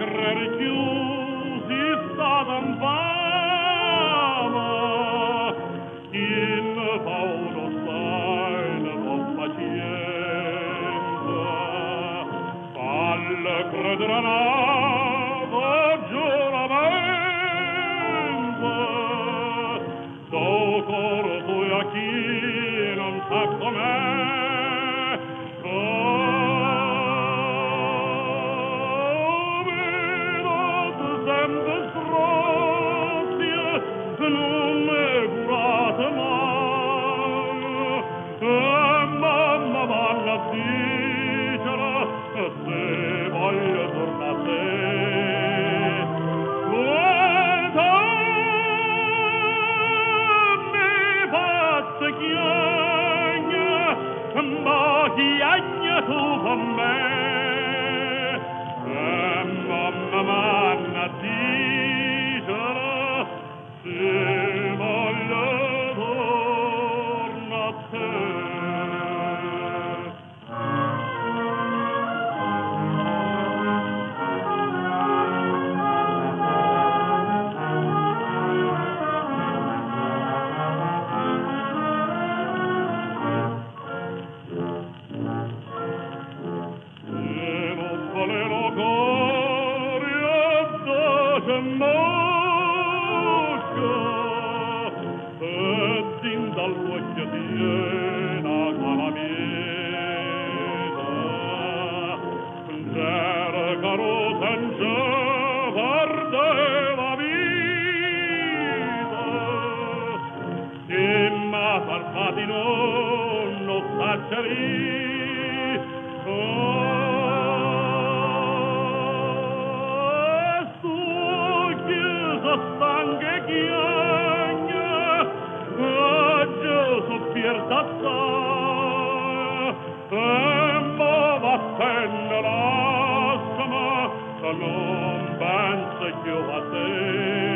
sacre richiusi stavan fama, in fauno stain non pazienza, al credranavo giuramento, do coro tu a chi non sa com'è, non me curate mai, mamma vanno a dicere se voglio tornare a te. Guarda, mi fatte chiagna, ma chiagna tu con me. Mamma vanno a dicere se voglio torna a te. Se non volero gloria da din dal vecchio tiena calamita, cercaro senza perdeva vita, e ma salvati non saccerì, sto chiuso stanche chiagna, soffierta e mo va penne l'asma, non pensa più a te.